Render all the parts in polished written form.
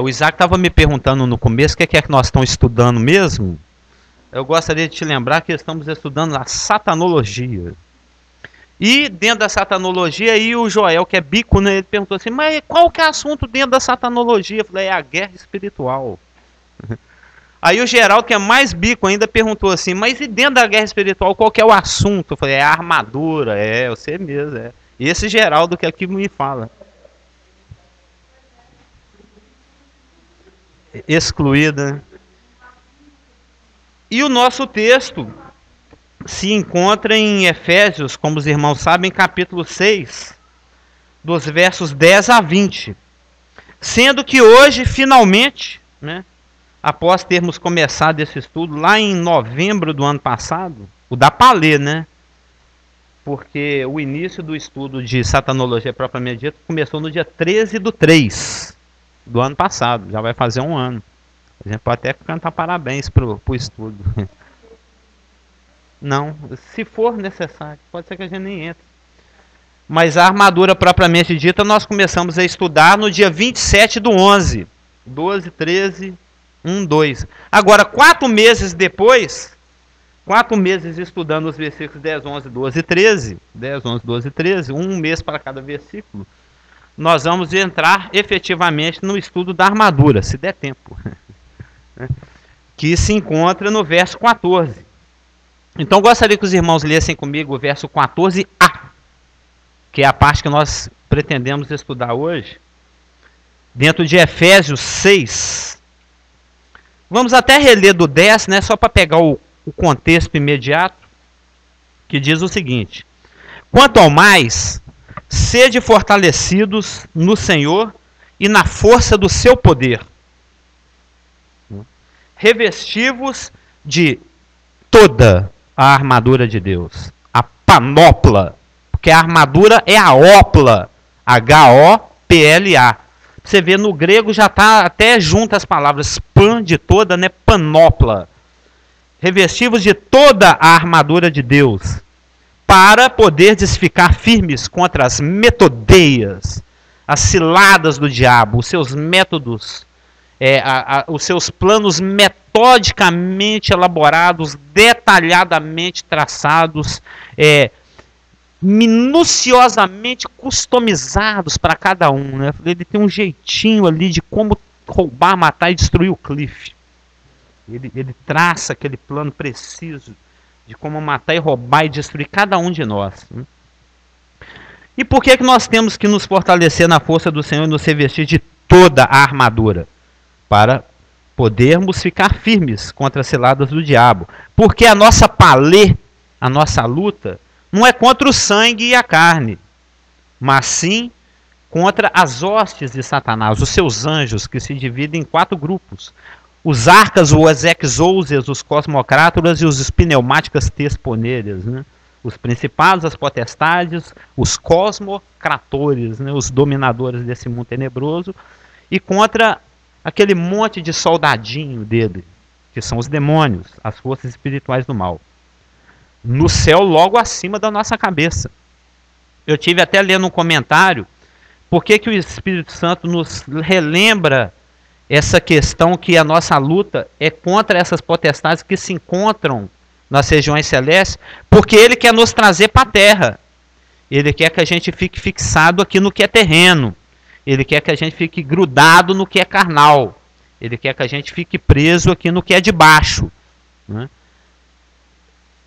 O Isaac estava me perguntando no começo o que é que nós estamos estudando mesmo. Eu gostaria de te lembrar que estamos estudando a satanologia. E dentro da satanologia, aí o Joel, que é bico, né, ele perguntou assim, mas qual que é o assunto dentro da satanologia? Eu falei, é a guerra espiritual. Aí o Geraldo, que é mais bico ainda, perguntou assim, mas e dentro da guerra espiritual, qual que é o assunto? Eu falei, é a armadura, você mesmo, E esse Geraldo que aqui me fala. Excluída. E o nosso texto se encontra em Efésios, como os irmãos sabem, capítulo 6, dos versos 10 a 20. Sendo que hoje, finalmente, né, após termos começado esse estudo lá em novembro do ano passado, o da Palê, né? Porque o início do estudo de satanologia propriamente dito começou no dia 13/3 do ano passado, já vai fazer um ano. A gente pode até cantar parabéns pro estudo. Não, se for necessário, pode ser que a gente nem entre. Mas a armadura propriamente dita nós começamos a estudar no dia 27/11. 12, 13, 1, 2. Agora, 4 meses depois, 4 meses estudando os versículos 10, 11, 12 e 13, 10, 11, 12 e 13, um mês para cada versículo, nós vamos entrar efetivamente no estudo da armadura, se der tempo. Que se encontra no verso 14. Então gostaria que os irmãos lessem comigo o verso 14a, que é a parte que nós pretendemos estudar hoje, dentro de Efésios 6. Vamos até reler do 10, né, só para pegar o contexto imediato, que diz o seguinte: quanto ao mais, sede fortalecidos no Senhor e na força do seu poder. Revestivos de toda a armadura de Deus, a panopla, porque a armadura é a opla, H-O-P-L-A. Você vê no grego já está até junto as palavras pan de toda, né? Panopla. Revestivos de toda a armadura de Deus, para poderdes ficar firmes contra as metodeias, as ciladas do diabo, os seus métodos, os seus planos metodicamente elaborados, detalhadamente traçados, minuciosamente customizados para cada um, né? Ele tem um jeitinho ali de como roubar, matar e destruir o Cliff. Ele traça aquele plano preciso de como matar e roubar e destruir cada um de nós. E por que nós temos que nos fortalecer na força do Senhor e nos revestir de toda a armadura? Para podermos ficar firmes contra as ciladas do diabo. Porque a nossa palê, a nossa luta, não é contra o sangue e a carne, mas sim contra as hostes de Satanás, os seus anjos, que se dividem em 4 grupos. Os arcas, os exousias, os cosmocrátoras e os pneumáticas tesponeiras, né? Os principados, as potestades, os cosmocratores, né? Os dominadores desse mundo tenebroso, e contra aquele monte de soldadinho dele, que são os demônios, as forças espirituais do mal, no céu logo acima da nossa cabeça. Eu tive até lendo um comentário, por que o Espírito Santo nos relembra essa questão que a nossa luta é contra essas potestades que se encontram nas regiões celestes, porque ele quer nos trazer para a terra. Ele quer que a gente fique fixado aqui no que é terreno. Ele quer que a gente fique grudado no que é carnal. Ele quer que a gente fique preso aqui no que é de baixo, né?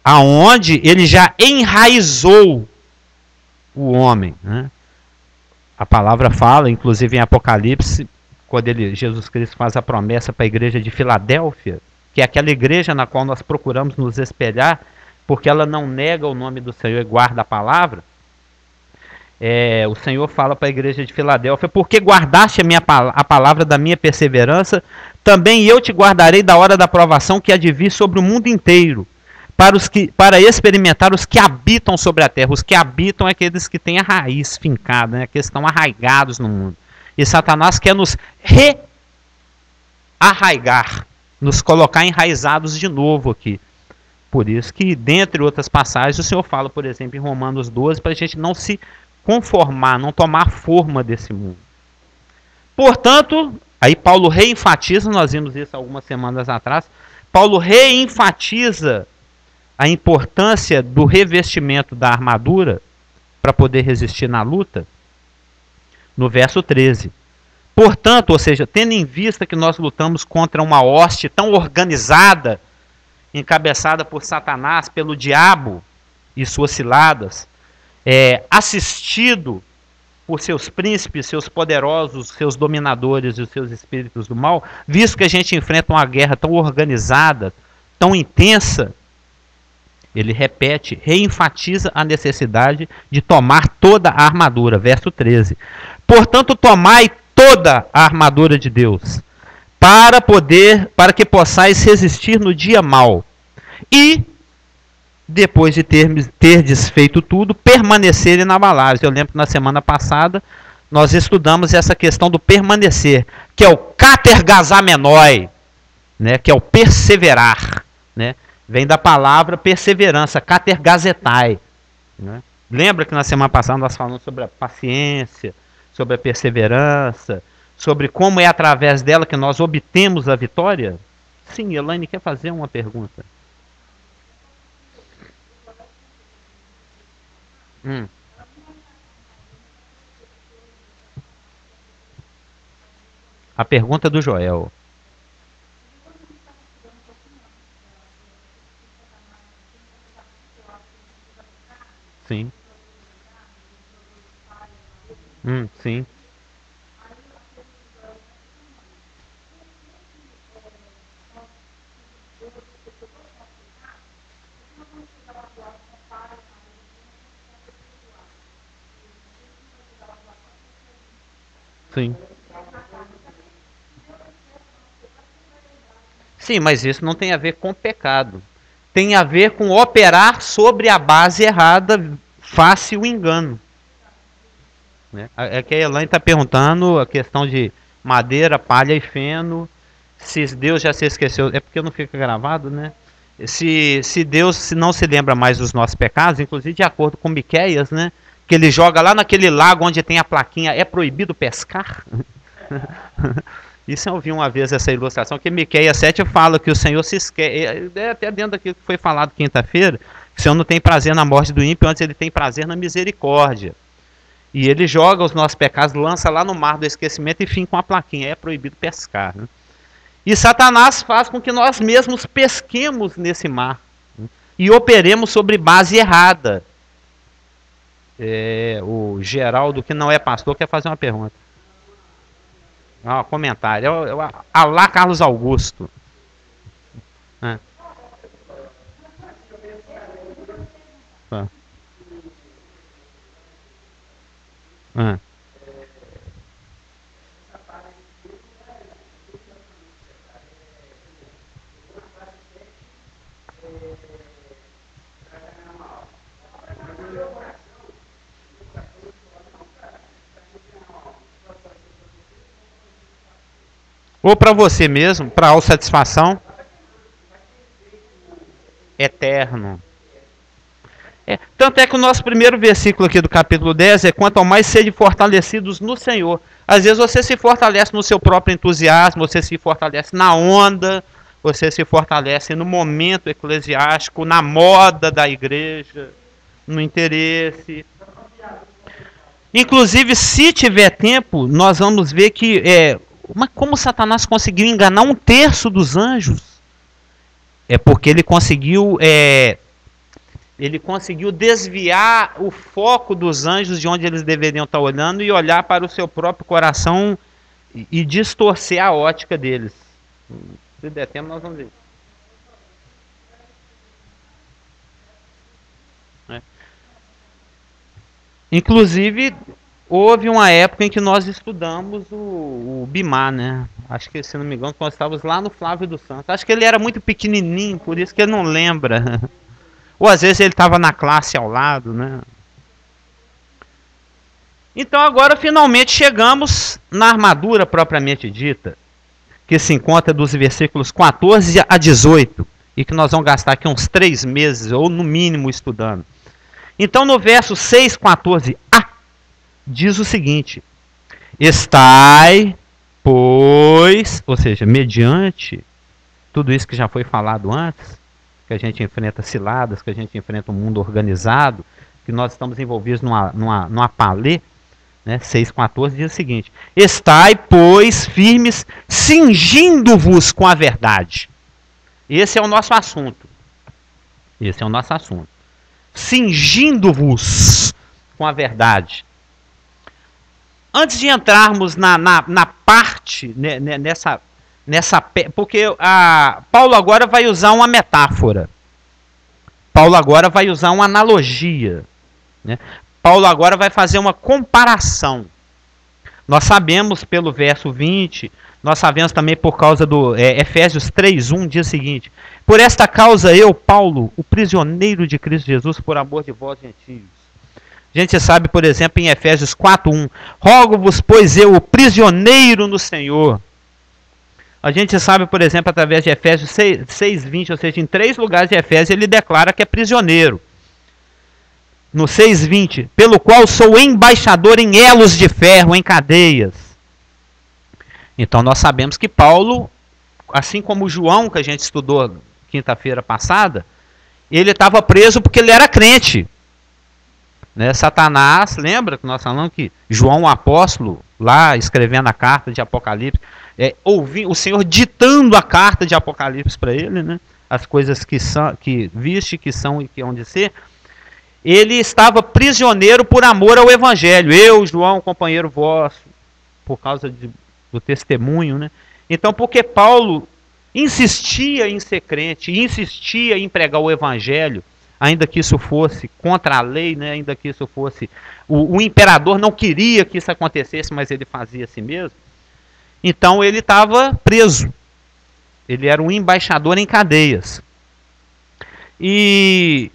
Aonde ele já enraizou o homem, né? A palavra fala, inclusive em Apocalipse, quando Jesus Cristo faz a promessa para a igreja de Filadélfia, que é aquela igreja na qual nós procuramos nos espelhar, porque ela não nega o nome do Senhor e guarda a palavra. O Senhor fala para a igreja de Filadélfia: porque guardaste a palavra da minha perseverança, também eu te guardarei da hora da provação que há de vir sobre o mundo inteiro, para experimentar os que habitam sobre a terra. Os que habitam é aqueles que têm a raiz fincada, né? Aqueles que estão arraigados no mundo. E Satanás quer nos rearraigar, nos colocar enraizados de novo aqui. Por isso que, dentre outras passagens, o Senhor fala, por exemplo, em Romanos 12, para a gente não se conformar, não tomar forma desse mundo. Portanto, Aí Paulo reenfatiza, nós vimos isso algumas semanas atrás, Paulo reenfatiza a importância do revestimento da armadura para poder resistir na luta, no verso 13. Portanto, ou seja, tendo em vista que nós lutamos contra uma hoste tão organizada, encabeçada por Satanás, pelo diabo e suas ciladas, assistido por seus príncipes, seus poderosos, seus dominadores e os seus espíritos do mal, visto que a gente enfrenta uma guerra tão organizada, tão intensa, ele repete, reenfatiza a necessidade de tomar toda a armadura. Verso 13. Portanto, tomai toda a armadura de Deus, para que possais resistir no dia mau. E, depois de ter desfeito tudo, permanecer inabaláveis. Eu lembro que na semana passada nós estudamos essa questão do permanecer, que é o katergazamenoi, né, que é o perseverar, né? Vem da palavra perseverança, katergazetai, né? Lembra que na semana passada nós falamos sobre a paciência, sobre a perseverança, sobre como é através dela que nós obtemos a vitória? Sim, Elaine quer fazer uma pergunta. A pergunta do Joel. Sim. Sim. Sim. Sim, mas isso não tem a ver com pecado. Tem a ver com operar sobre a base errada, face o engano. Né? É que a Elaine está perguntando a questão de madeira, palha e feno. Se Deus já se esqueceu, é porque não fica gravado, né? Se Deus não se lembra mais dos nossos pecados, inclusive de acordo com Miqueias, né? Que ele joga lá naquele lago onde tem a plaquinha, é proibido pescar. Isso eu ouvi uma vez essa ilustração, que Miqueias 7 fala que o Senhor se esquece, até dentro daquilo que foi falado quinta-feira, que o Senhor não tem prazer na morte do ímpio, antes ele tem prazer na misericórdia. E ele joga os nossos pecados, lança lá no mar do esquecimento e fica com a plaquinha, é proibido pescar. Né? E Satanás faz com que nós mesmos pesquemos nesse mar, né? E operemos sobre base errada. O Geraldo, que não é pastor, quer fazer uma pergunta. Comentário. Alá Carlos Augusto. Ou para você mesmo, para autossatisfação. Eterno. Tanto é que o nosso primeiro versículo aqui do capítulo 10 é: quanto ao mais sede fortalecidos no Senhor. Às vezes você se fortalece no seu próprio entusiasmo, você se fortalece na onda, você se fortalece no momento eclesiástico, na moda da igreja, no interesse. Inclusive, se tiver tempo, nós vamos ver que mas como Satanás conseguiu enganar 1/3 dos anjos? É porque ele conseguiu desviar o foco dos anjos de onde eles deveriam estar olhando e olhar para o seu próprio coração e distorcer a ótica deles. Se der tempo, nós vamos ver. Inclusive, houve uma época em que nós estudamos o Bimar, né? Acho que, se não me engano, nós estávamos lá no Flávio dos Santos. Acho que ele era muito pequenininho, por isso que ele não lembra. Ou às vezes ele estava na classe ao lado, né? Então agora finalmente chegamos na armadura propriamente dita, que se encontra dos versículos 14 a 18, e que nós vamos gastar aqui uns 3 meses, ou no mínimo, estudando. Então no verso 6, 14a, diz o seguinte: estai pois, ou seja, mediante tudo isso que já foi falado antes, que a gente enfrenta ciladas, que a gente enfrenta um mundo organizado, que nós estamos envolvidos numa palê, né? 6,14 diz o seguinte: estai, pois, firmes, cingindo-vos com a verdade. Esse é o nosso assunto. Esse é o nosso assunto. Cingindo-vos com a verdade. Antes de entrarmos na parte, né, porque Paulo agora vai usar uma metáfora. Paulo agora vai usar uma analogia. Né? Paulo agora vai fazer uma comparação. Nós sabemos pelo verso 20, nós sabemos também por causa do Efésios 3:1, diz o seguinte: por esta causa eu, Paulo, o prisioneiro de Cristo Jesus, por amor de vós, gentios. A gente sabe, por exemplo, em Efésios 4:1, rogo-vos, pois eu, o prisioneiro no Senhor. A gente sabe, por exemplo, através de Efésios 6:20, ou seja, em 3 lugares de Efésios ele declara que é prisioneiro. No 6:20, pelo qual sou embaixador em elos de ferro, em cadeias. Então nós sabemos que Paulo, assim como João, que a gente estudou quinta-feira passada, ele estava preso porque ele era crente. Né? Satanás, lembra que nós falamos que João, o apóstolo, lá escrevendo a carta de Apocalipse, ouvi o Senhor ditando a carta de Apocalipse para ele, né? As coisas que viste, que são e que hão de ser. Ele estava prisioneiro por amor ao Evangelho. Eu, João, companheiro vosso, por causa do testemunho. Né? Então, porque Paulo insistia em ser crente, insistia em pregar o Evangelho, ainda que isso fosse contra a lei, né? Ainda que isso fosse... O imperador não queria que isso acontecesse, mas ele fazia assim mesmo. Então ele estava preso. Ele era um embaixador em cadeias. E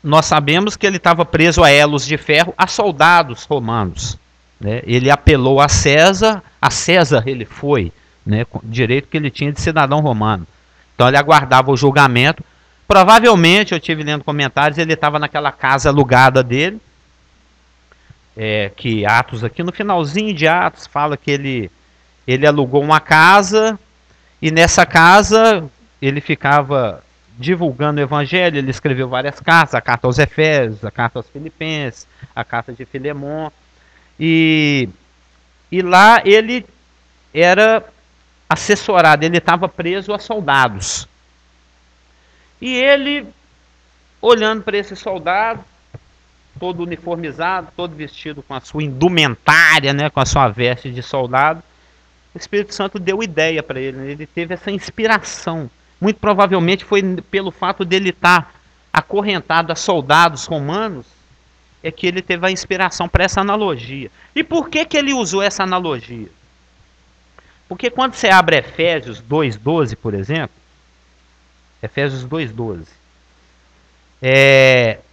nós sabemos que ele estava preso a elos de ferro, a soldados romanos. Né? Ele apelou a César ele foi, né? Com o direito que ele tinha de cidadão romano. Então ele aguardava o julgamento. Provavelmente, eu tive lendo comentários, ele estava naquela casa alugada dele, que Atos aqui, no finalzinho de Atos, fala que ele alugou uma casa, e nessa casa ele ficava divulgando o Evangelho. Ele escreveu várias cartas, a carta aos Efésios, a carta aos Filipenses, a carta de Filemon, e lá ele era assessorado, ele estava preso a soldados. E ele, olhando para esse soldado, todo uniformizado, todo vestido com a sua indumentária, né, com a sua veste de soldado, o Espírito Santo deu ideia para ele, né? Ele teve essa inspiração. Muito provavelmente foi pelo fato dele estar acorrentado a soldados romanos, é que ele teve a inspiração para essa analogia. E por que ele usou essa analogia? Porque quando você abre Efésios 2:12, por exemplo, Efésios 2:12,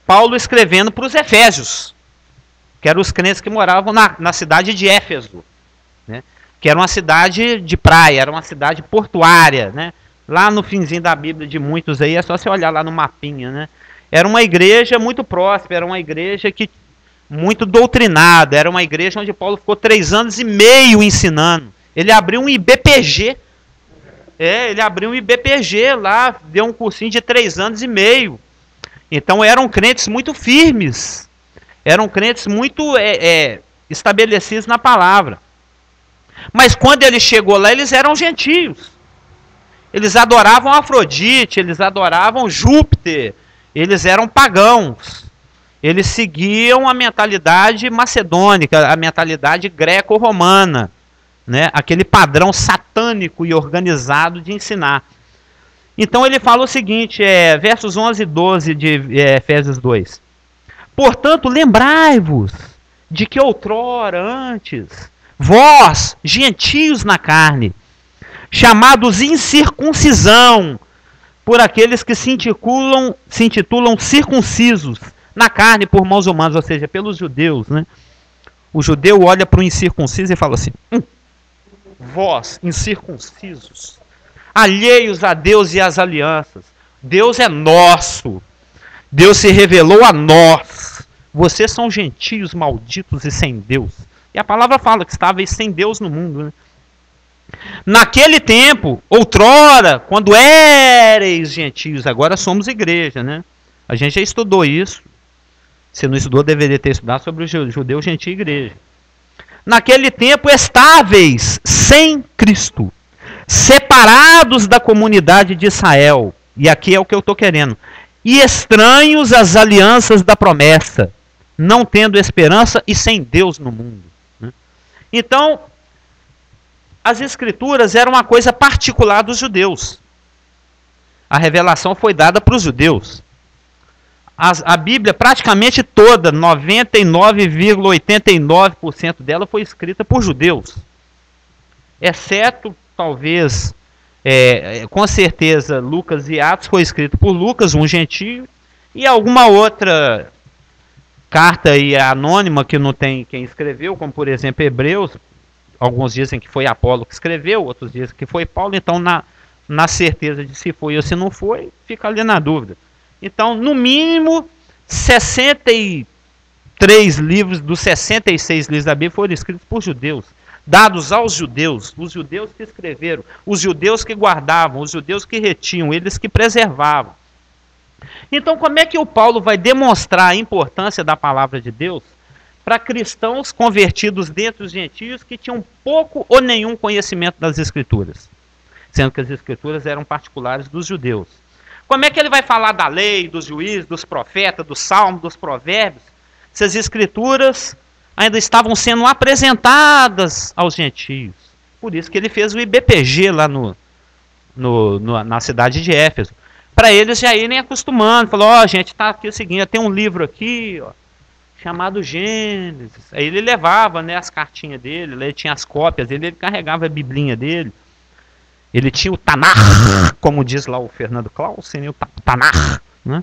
Paulo escrevendo para os Efésios, que eram os crentes que moravam na cidade de Éfeso, né? Que era uma cidade de praia, era uma cidade portuária, né? Lá no finzinho da Bíblia de muitos aí, é só você olhar lá no mapinha, né? Era uma igreja muito próspera, era uma igreja muito doutrinada, era uma igreja onde Paulo ficou 3 anos e meio ensinando. Ele abriu um IBPG, ele abriu um IBPG lá, deu um cursinho de 3 anos e meio. Então eram crentes muito firmes, eram crentes muito estabelecidos na palavra. Mas quando ele chegou lá, eles eram gentios. Eles adoravam Afrodite, eles adoravam Júpiter, eles eram pagãos. Eles seguiam a mentalidade macedônica, a mentalidade greco-romana, né? Aquele padrão satânico e organizado de ensinar. Então ele fala o seguinte, versos 11 e 12 de Efésios 2. Portanto, lembrai-vos de que outrora, antes, vós, gentios na carne, chamados incircuncisão, por aqueles que se intitulam circuncisos na carne por mãos humanas, ou seja, pelos judeus, né? O judeu olha para o incircunciso e fala assim, vós, incircuncisos, alheios a Deus e às alianças, Deus é nosso, Deus se revelou a nós, vocês são gentios malditos e sem Deus. E a palavra fala que estáveis sem Deus no mundo, né? Naquele tempo, outrora, quando éreis gentios, agora somos igreja, né? A gente já estudou isso. Se não estudou, deveria ter estudado sobre o judeu, gentio e igreja. Naquele tempo, estáveis, sem Cristo, separados da comunidade de Israel. E aqui é o que eu estou querendo. E estranhos às alianças da promessa, não tendo esperança e sem Deus no mundo. Então, as escrituras eram uma coisa particular dos judeus. A revelação foi dada para os judeus. A Bíblia, praticamente toda, 99,89% dela foi escrita por judeus. Exceto, talvez, com certeza, Lucas e Atos foi escrito por Lucas, um gentio, e alguma outra carta aí anônima que não tem quem escreveu, como por exemplo Hebreus. Alguns dizem que foi Apolo que escreveu, outros dizem que foi Paulo. Então, na certeza de se foi ou se não foi, fica ali na dúvida. Então, no mínimo, 63 livros dos 66 livros da Bíblia foram escritos por judeus, dados aos judeus, os judeus que escreveram, os judeus que guardavam, os judeus que retinham, eles que preservavam. Então, como é que o Paulo vai demonstrar a importância da palavra de Deus para cristãos convertidos dentre os gentios que tinham pouco ou nenhum conhecimento das Escrituras, sendo que as Escrituras eram particulares dos judeus? Como é que ele vai falar da lei, dos juízes, dos profetas, dos salmos, dos provérbios, se as Escrituras ainda estavam sendo apresentadas aos gentios? Por isso que ele fez o IBPG lá na cidade de Éfeso, para eles já irem acostumando. Falou, ó, gente, tá aqui o seguinte, tem um livro aqui, ó, chamado Gênesis. Aí ele levava, né, as cartinhas dele, ele tinha as cópias dele, ele carregava a biblinha dele. Ele tinha o Tanar, como diz lá o Fernando Clausen, o Tanar, né,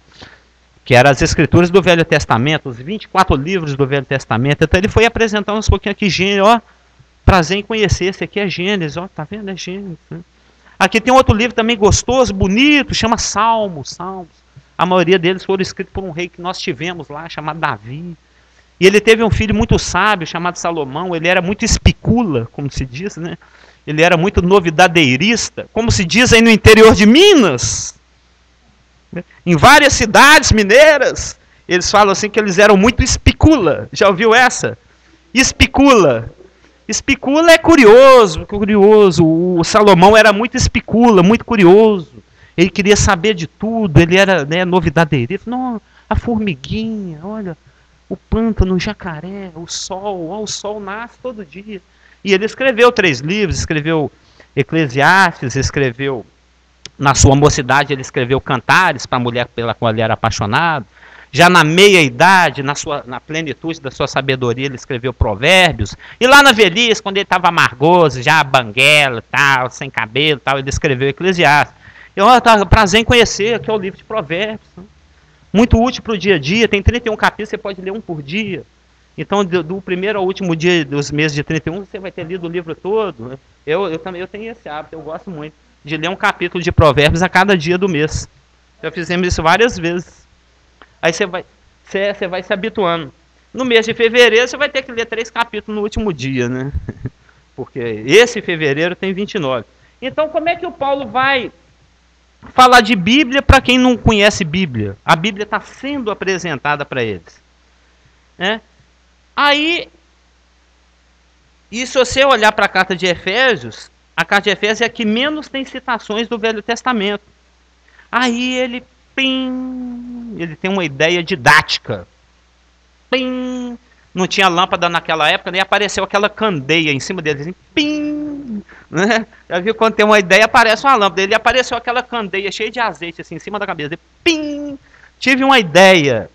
que eram as escrituras do Velho Testamento, os 24 livros do Velho Testamento. Então ele foi apresentando uns pouquinho aqui, Gênesis, ó, prazer em conhecer, esse aqui é Gênesis, ó, tá vendo, é Gênesis, né? Aqui tem outro livro também gostoso, bonito, chama Salmos. A maioria deles foram escritos por um rei que nós tivemos lá, chamado Davi. E ele teve um filho muito sábio, chamado Salomão. Ele era muito espicula, como se diz, né? Ele era muito novidadeirista, como se diz aí no interior de Minas. Em várias cidades mineiras, eles falam assim que eles eram muito espicula. Já ouviu essa? Espicula. Espicula é curioso. O Salomão era muito espicula, muito curioso. Ele queria saber de tudo, ele era, né, novidadeirista. Não, a formiguinha, olha, o pântano, o jacaré, o sol nasce todo dia. E ele escreveu 3 livros, escreveu Eclesiastes, escreveu, na sua mocidade, ele escreveu Cantares para a mulher pela qual ele era apaixonado. Já na meia-idade, na plenitude da sua sabedoria, ele escreveu Provérbios. E lá na velhice, quando ele estava amargoso, já banguela, tal, sem cabelo, tal, ele escreveu Eclesiastes. Eu tenho prazer em conhecer, aqui é o livro de Provérbios. Muito útil para o dia a dia, tem 31 capítulos, você pode ler um por dia. Então, do primeiro ao último dia dos meses de 31, você vai ter lido o livro todo. Eu tenho esse hábito, eu gosto muito de ler um capítulo de Provérbios a cada dia do mês. Já fizemos isso várias vezes. Aí você vai se habituando. No mês de fevereiro, você vai ter que ler 3 capítulos no último dia, né? Porque esse fevereiro tem 29. Então, como é que o Paulo vai falar de Bíblia para quem não conhece Bíblia? A Bíblia está sendo apresentada para eles, né? Aí, e se você olhar para a carta de Efésios, a carta de Efésios é a que menos tem citações do Velho Testamento. Aí ele tem uma ideia didática. Não tinha lâmpada naquela época, nem apareceu aquela candeia em cima dele, assim, né? Já viu quando tem uma ideia, aparece uma lâmpada. Ele apareceu aquela candeia cheia de azeite assim, em cima da cabeça dele. Tive uma ideia.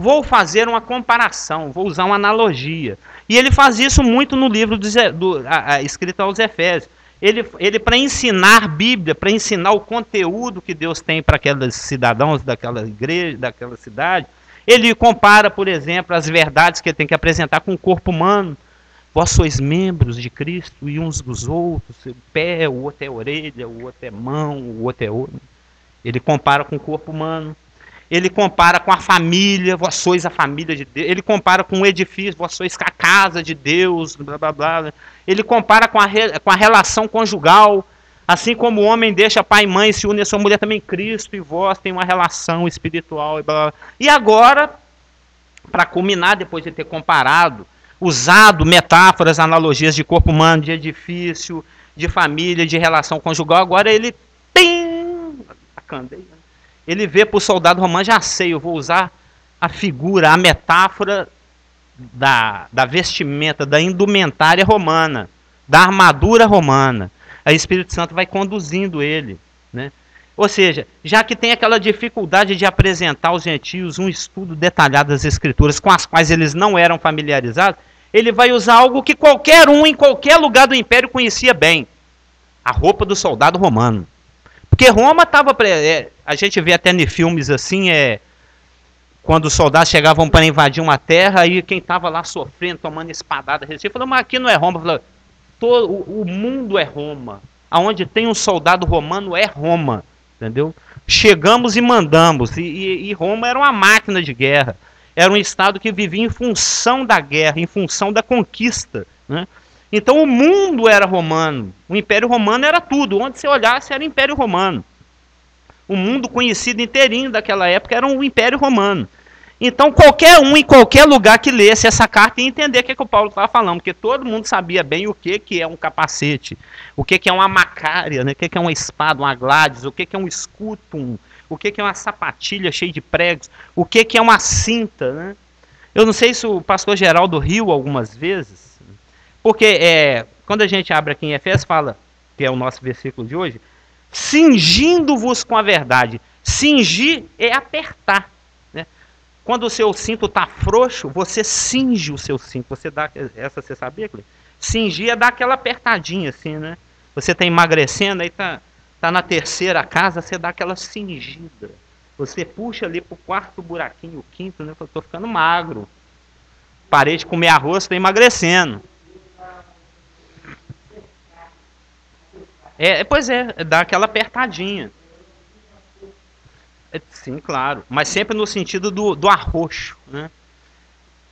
Vou fazer uma comparação, vou usar uma analogia. E ele faz isso muito no livro escrito aos Efésios. Ele para ensinar Bíblia, para ensinar o conteúdo que Deus tem para aqueles cidadãos daquela igreja, daquela cidade, ele compara, por exemplo, as verdades que ele tem que apresentar com o corpo humano. Vós sois membros de Cristo e uns dos outros, o pé, o outro é orelha, o outro é mão, o outro é olho. Ele compara com o corpo humano. Ele compara com a família, vós sois a família de Deus. Ele compara com o edifício, vós sois a casa de Deus, blá blá blá. Ele compara com a relação conjugal. Assim como o homem deixa pai e mãe, se une a sua mulher também, Cristo e vós tem uma relação espiritual. E, blá blá. E agora, para culminar, depois de ter comparado, usado metáforas, analogias de corpo humano, de edifício, de família, de relação conjugal, agora ele tem a candeia. Ele vê para o soldado romano, já sei, eu vou usar a figura, a metáfora da vestimenta, da indumentária romana, da armadura romana. Aí o Espírito Santo vai conduzindo ele, né? Ou seja, já que tem aquela dificuldade de apresentar aos gentios um estudo detalhado das Escrituras com as quais eles não eram familiarizados, ele vai usar algo que qualquer um em qualquer lugar do Império conhecia bem: a roupa do soldado romano. Porque Roma estava... a gente vê até em filmes assim, quando os soldados chegavam para invadir uma terra, aí quem estava lá sofrendo, tomando espadada, falou, mas aqui não é Roma. Falou, o mundo é Roma. Aonde tem um soldado romano é Roma. Entendeu? Chegamos e mandamos. E Roma era uma máquina de guerra. Era um estado que vivia em função da guerra, em função da conquista, né? Então o mundo era romano. O Império Romano era tudo. Onde você olhasse era Império Romano. O mundo conhecido inteirinho daquela época era um Império Romano. Então qualquer um em qualquer lugar que lesse essa carta ia entender o que o Paulo estava falando, porque todo mundo sabia bem o que é um capacete, o que é uma macária, né? O que é uma espada, uma gládios, o que é um escutum, o que é uma sapatilha cheia de pregos, o que é uma cinta, né? Eu não sei se o pastor Geraldo riu algumas vezes, porque quando a gente abre aqui em Efésios, fala, que é o nosso versículo de hoje, cingindo-vos com a verdade. Cingir é apertar, né? Quando o seu cinto está frouxo, você cinge o seu cinto. Você dá, essa você sabia, Cleiton? Cingir é dar aquela apertadinha assim, né? Você está emagrecendo, aí tá na terceira casa, você dá aquela cingida. Você puxa ali pro quarto buraquinho, o quinto, né? Eu estou ficando magro. Parei de comer arroz, estou emagrecendo. Pois é, dá aquela apertadinha. Sim, claro. Mas sempre no sentido do arroxo, né?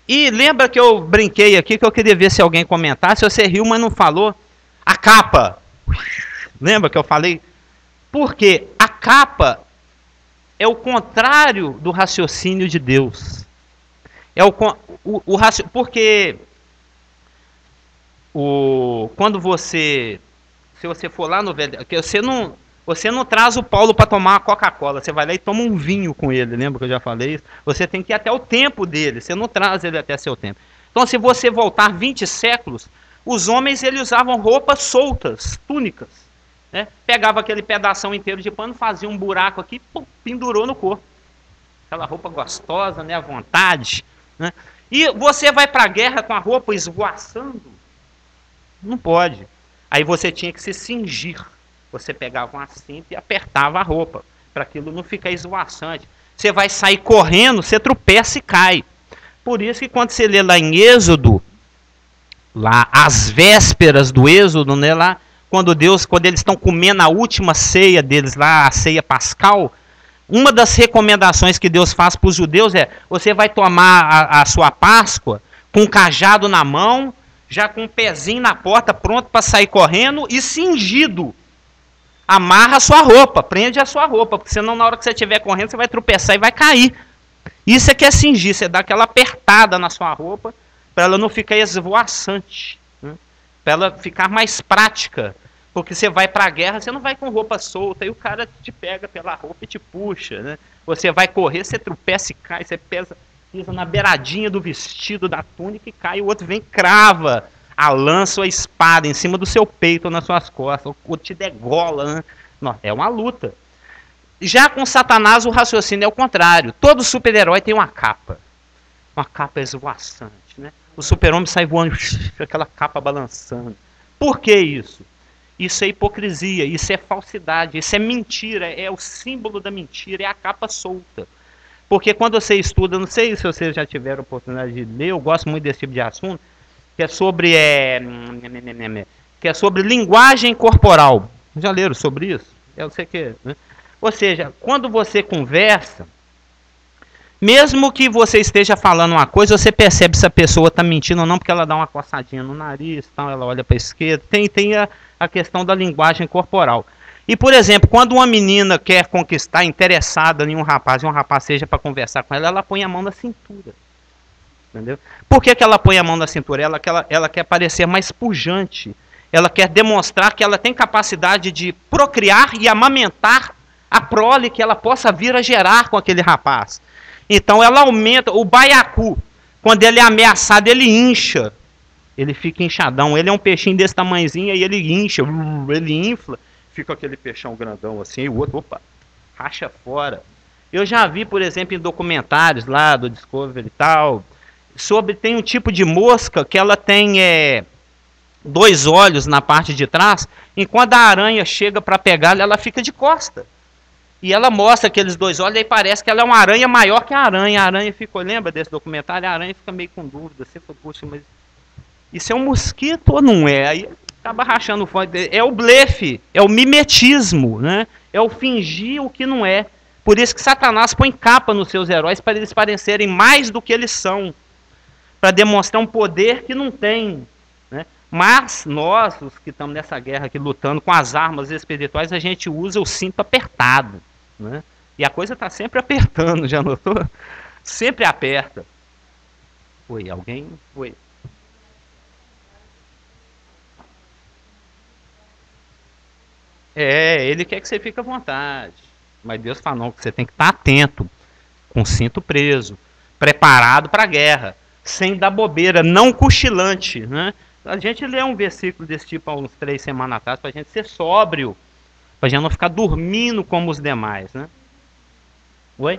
E lembra que eu brinquei aqui, que eu queria ver se alguém comentasse, você riu, mas não falou. A capa. Lembra que eu falei? Porque a capa é o contrário do raciocínio de Deus. Porque quando você... Se você for lá no velho... Você não traz o Paulo para tomar uma Coca-Cola. Você vai lá e toma um vinho com ele. Lembra que eu já falei isso? Você tem que ir até o tempo dele. Você não traz ele até seu tempo. Então, se você voltar 20 séculos, os homens eles usavam roupas soltas, túnicas, né? Pegava aquele pedação inteiro de pano, fazia um buraco aqui, pum, pendurou no corpo. Aquela roupa gostosa, né? À vontade, né? E você vai para a guerra com a roupa esvoaçando? Não pode. Aí você tinha que se cingir. Você pegava uma cinta e apertava a roupa, para aquilo não ficar esvoaçante. Você vai sair correndo, você tropeça e cai. Por isso que quando você lê lá em Êxodo, lá às vésperas do Êxodo, né, lá, quando eles estão comendo a última ceia deles, lá a ceia pascal, uma das recomendações que Deus faz para os judeus é: você vai tomar a sua Páscoa com um cajado na mão, já com um pezinho na porta, pronto para sair correndo e cingido. Amarra a sua roupa, prende a sua roupa, porque senão na hora que você estiver correndo, você vai tropeçar e vai cair. Isso é que é cingir, você dá aquela apertada na sua roupa, para ela não ficar esvoaçante, né? Para ela ficar mais prática, porque você vai para a guerra, você não vai com roupa solta, e o cara te pega pela roupa e te puxa, né? Você vai correr, você tropeça e cai, você pisa na beiradinha do vestido, da túnica e cai, o outro vem e crava a lança ou a espada em cima do seu peito ou nas suas costas, ou te degola, né? Não, é uma luta. Já com Satanás o raciocínio é o contrário. Todo super-herói tem uma capa esvoaçante, né? O super-homem sai voando com aquela capa balançando. Por que isso? Isso é hipocrisia, isso é falsidade, isso é mentira, é o símbolo da mentira, é a capa solta. Porque quando você estuda, não sei se vocês já tiveram oportunidade de ler, eu gosto muito desse tipo de assunto, que é sobre linguagem corporal. Já leram sobre isso? Eu sei que, né? Ou seja, quando você conversa, Mesmo que você esteja falando uma coisa, você percebe se a pessoa está mentindo ou não, porque ela dá uma coçadinha no nariz, tal, ela olha para a esquerda. Tem a questão da linguagem corporal. E, por exemplo, quando uma menina quer conquistar, interessada em um rapaz, e um rapaz seja para conversar com ela, ela põe a mão na cintura. Entendeu? Por que ela põe a mão na cintura? Ela quer parecer mais pujante. Ela quer demonstrar que ela tem capacidade de procriar e amamentar a prole que ela possa vir a gerar com aquele rapaz. Então ela aumenta. O baiacu, quando ele é ameaçado, ele incha. Ele fica inchadão. Ele é um peixinho desse tamanhozinho e ele incha. Ele infla. Fica aquele peixão grandão assim. E o outro, opa, racha fora. Eu já vi, por exemplo, em documentários lá do Discovery e tal, tem um tipo de mosca que ela tem 2 olhos na parte de trás. Enquanto a aranha chega para pegá-la, ela fica de costa. E ela mostra aqueles 2 olhos e parece que ela é uma aranha maior que a aranha. A aranha ficou, lembra desse documentário? A aranha fica meio com dúvida. Você falou, poxa, mas isso é um mosquito ou não é? Aí acaba rachando fora. É o blefe, é o mimetismo, né? É o fingir o que não é. Por isso que Satanás põe capa nos seus heróis para eles parecerem mais do que eles são. Para demonstrar um poder que não tem. Né? Mas nós, os que estamos nessa guerra aqui lutando com as armas espirituais, a gente usa o cinto apertado. Né? E a coisa está sempre apertando, já notou? Sempre aperta. Oi, alguém? Oi. Ele quer que você fique à vontade. Mas Deus fala, não, que você tem que estar atento, com o cinto preso, preparado para a guerra, sem dar bobeira, não cochilante. Né? A gente lê um versículo desse tipo há uns 3 semanas atrás, para a gente ser sóbrio, para a gente não ficar dormindo como os demais. Né? Oi?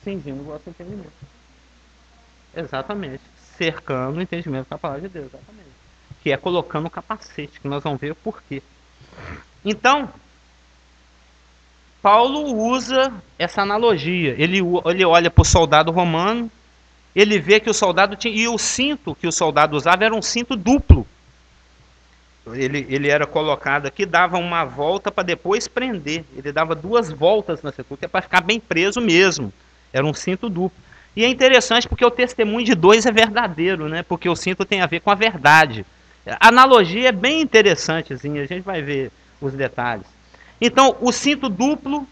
Sim, não gosto de entendimento. Exatamente. Cercando o entendimento da palavra de Deus. Exatamente. Que é colocando o capacete, que nós vamos ver o porquê. Então, Paulo usa essa analogia. Ele olha para o soldado romano, ele vê que o soldado tinha... E o cinto que o soldado usava era um cinto duplo. Ele era colocado aqui, dava uma volta para depois prender. Ele dava 2 voltas na cintura, que é para ficar bem preso mesmo. Era um cinto duplo. E é interessante porque o testemunho de 2 é verdadeiro, né? Porque o cinto tem a ver com a verdade. A analogia é bem interessantezinha, a gente vai ver os detalhes. Então, o cinto duplo,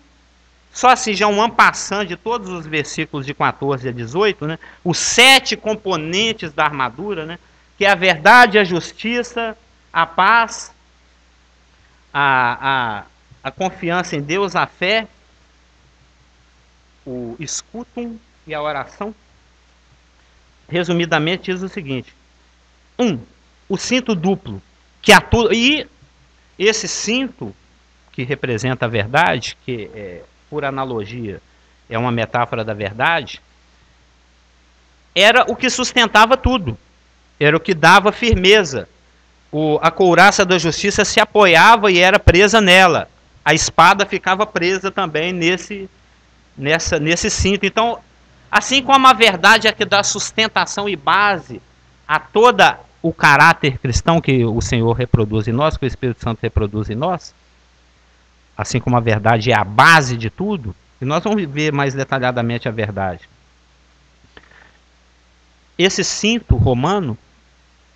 só assim, já um en passant de todos os versículos de 14 a 18, né? Os 7 componentes da armadura, né? Que é a verdade, a justiça, a paz, a confiança em Deus, a fé, o escutum e a oração. Resumidamente diz o seguinte: 1. O cinto duplo, que atua, e esse cinto que representa a verdade, que por analogia é uma metáfora da verdade, era o que sustentava tudo, era o que dava firmeza. A couraça da justiça se apoiava e era presa nela, a espada ficava presa também nesse cinto. Então, assim como a verdade é que dá sustentação e base a toda o caráter cristão que o Senhor reproduz em nós, que o Espírito Santo reproduz em nós, assim como a verdade é a base de tudo, e nós vamos ver mais detalhadamente a verdade. Esse cinto romano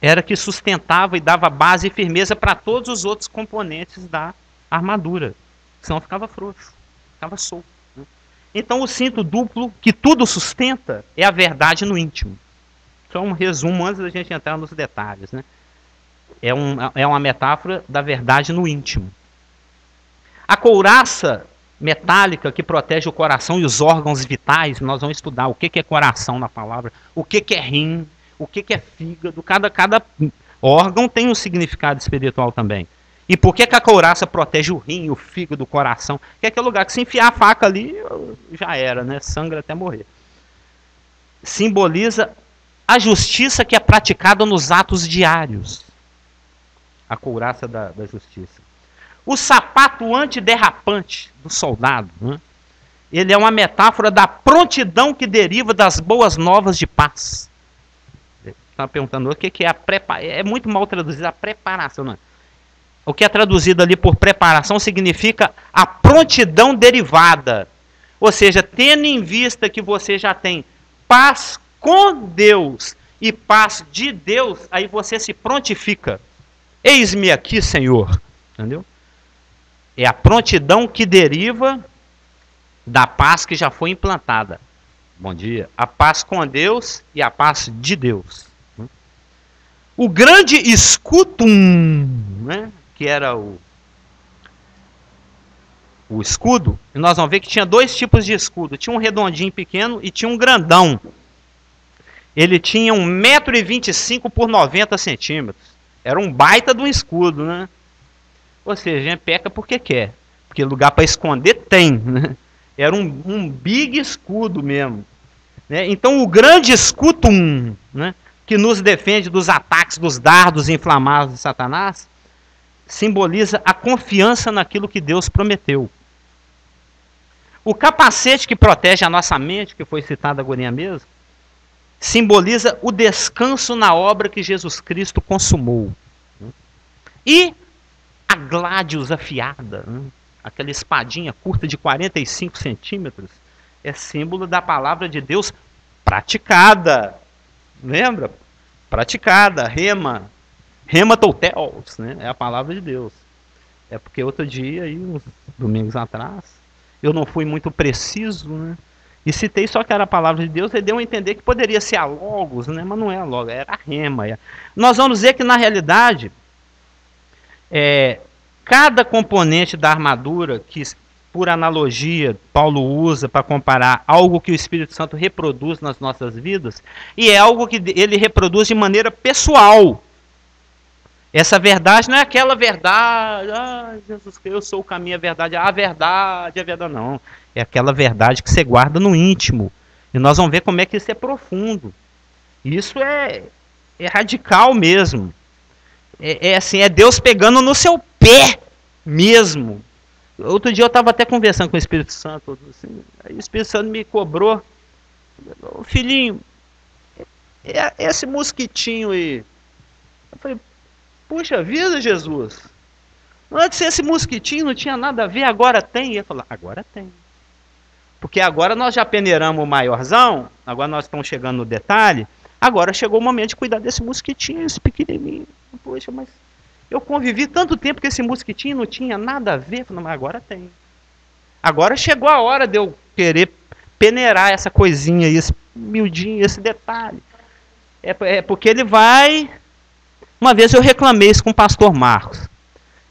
era que sustentava e dava base e firmeza para todos os outros componentes da armadura, senão ficava frouxo, ficava solto. Né? Então o cinto duplo, que tudo sustenta, é a verdade no íntimo. Só um resumo antes da gente entrar nos detalhes. Né? É uma metáfora da verdade no íntimo. A couraça metálica que protege o coração e os órgãos vitais, nós vamos estudar o que é coração na palavra, o que é rim, o que é fígado. Cada órgão tem um significado espiritual também. E por que a couraça protege o rim, o fígado, o coração? Que é aquele lugar que se enfiar a faca ali, já era, né? Sangra até morrer. Simboliza a justiça que é praticada nos atos diários. A couraça da justiça. O sapato antiderrapante do soldado, né? Ele é uma metáfora da prontidão que deriva das boas novas de paz. Estava perguntando o que é a preparação. É muito mal traduzido, a preparação. Não. o que é traduzido ali por preparação, significa a prontidão derivada. Ou seja, tendo em vista que você já tem paz com Deus e paz de Deus, aí você se prontifica. Eis-me aqui, Senhor. Entendeu? É a prontidão que deriva da paz que já foi implantada. Bom dia. A paz com Deus e a paz de Deus. O grande escutum, né, que era o escudo, e nós vamos ver que tinha dois tipos de escudo. Tinha um redondinho pequeno e tinha um grandão. Ele tinha 1,25 m por 90 centímetros. Era um baita de um escudo, né? Ou seja, a gente peca porque quer. Porque lugar para esconder tem, né? Era um big escudo mesmo. Né? Então o grande escutum, né, que nos defende dos ataques dos dardos inflamados de Satanás, simboliza a confiança naquilo que Deus prometeu. O capacete que protege a nossa mente, que foi citado agora mesmo, simboliza o descanso na obra que Jesus Cristo consumou. E a gládios afiada, aquela espadinha curta de 45 centímetros, é símbolo da palavra de Deus praticada. Lembra? Praticada, rema. Rema toutels, né? É a palavra de Deus. É porque outro dia, aí, uns domingos atrás, eu não fui muito preciso, né? E citei só que era a palavra de Deus, e deu a entender que poderia ser a logos, né? Mas não é a logos, era a rema. Nós vamos ver que, na realidade, cada componente da armadura, que por analogia Paulo usa para comparar algo que o Espírito Santo reproduz nas nossas vidas, e é algo que ele reproduz de maneira pessoal. Essa verdade não é aquela verdade, Jesus, eu sou o caminho, a verdade, não. É aquela verdade que você guarda no íntimo. E nós vamos ver como é que isso é profundo. Isso é radical mesmo. Assim, é Deus pegando no seu pé mesmo. Outro dia eu estava até conversando com o Espírito Santo, assim, aí o Espírito Santo me cobrou, filhinho, esse mosquitinho aí. Eu falei, puxa vida, Jesus, antes esse mosquitinho não tinha nada a ver, agora tem. E ele falou, agora tem. Porque agora nós já peneiramos o maiorzão, agora nós estamos chegando no detalhe, agora chegou o momento de cuidar desse mosquitinho, esse pequenininho. Poxa, mas eu convivi tanto tempo que esse mosquitinho não tinha nada a ver. Falei, mas agora tem. Agora chegou a hora de eu querer peneirar essa coisinha, esse miudinho, esse detalhe. É porque ele vai... Uma vez eu reclamei isso com o pastor Marcos.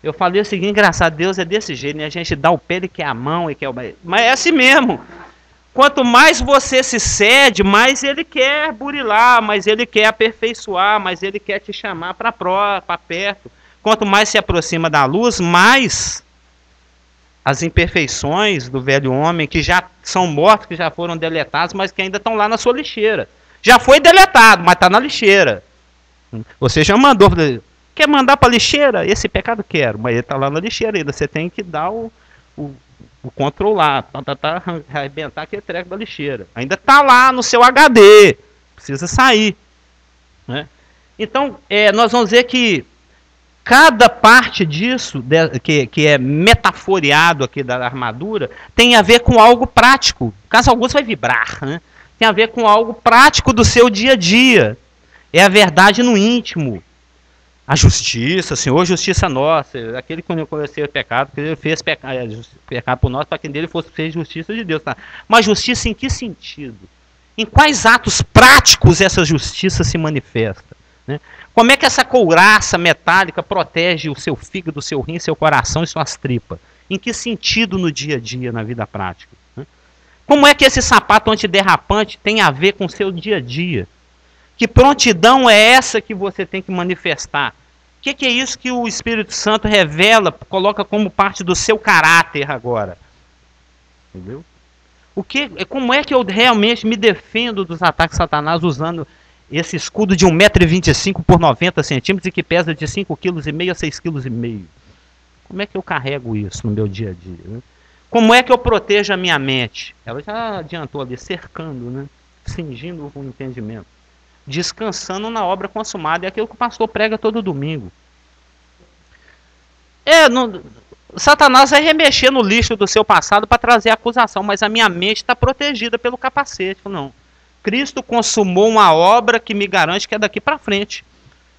Eu falei o seguinte, engraçado, Deus é desse jeito, né? A gente dá o pé, ele quer a mão, ele quer o... Mas é assim mesmo. Quanto mais você se cede, mais ele quer burilar, mais ele quer aperfeiçoar, mais ele quer te chamar para perto. Quanto mais se aproxima da luz, mais as imperfeições do velho homem, que já são mortos, que já foram deletados, mas que ainda estão lá na sua lixeira. Já foi deletado, mas está na lixeira. Você já mandou, quer mandar para a lixeira? Esse pecado quero, mas ele está lá na lixeira ainda. Você tem que dar o controlar, arrebentar aquele treco da lixeira. Ainda está lá no seu HD, precisa sair. Né? Então, nós vamos ver que cada parte disso, que é metaforeado aqui da armadura, tem a ver com algo prático. Caso alguns vai vibrar, né? Tem a ver com algo prático do seu dia a dia. É a verdade no íntimo. A justiça, Senhor, justiça nossa. Aquele que não conheceu o pecado, que ele fez pecado por nós, para que dele fosse fez justiça de Deus. Tá? Mas justiça em que sentido? Em quais atos práticos essa justiça se manifesta? Né? Como é que essa couraça metálica protege o seu fígado, o seu rim, seu coração e suas tripas? Em que sentido no dia a dia, na vida prática? Né? Como é que esse sapato antiderrapante tem a ver com o seu dia a dia? Que prontidão é essa que você tem que manifestar? O que é isso que o Espírito Santo revela, coloca como parte do seu caráter agora? Entendeu? Como é que eu realmente me defendo dos ataques de Satanás usando esse escudo de 1,25 m por 90 centímetros e que pesa de 5,5 kg a 6,5 kg? Como é que eu carrego isso no meu dia a dia? Né? Como é que eu protejo a minha mente? Ela já adiantou ali, cercando, né? Cingindo o entendimento. Descansando na obra consumada. É aquilo que o pastor prega todo domingo. Satanás vai remexer no lixo do seu passado para trazer acusação, mas a minha mente está protegida pelo capacete. Não. Cristo consumou uma obra que me garante que é daqui para frente.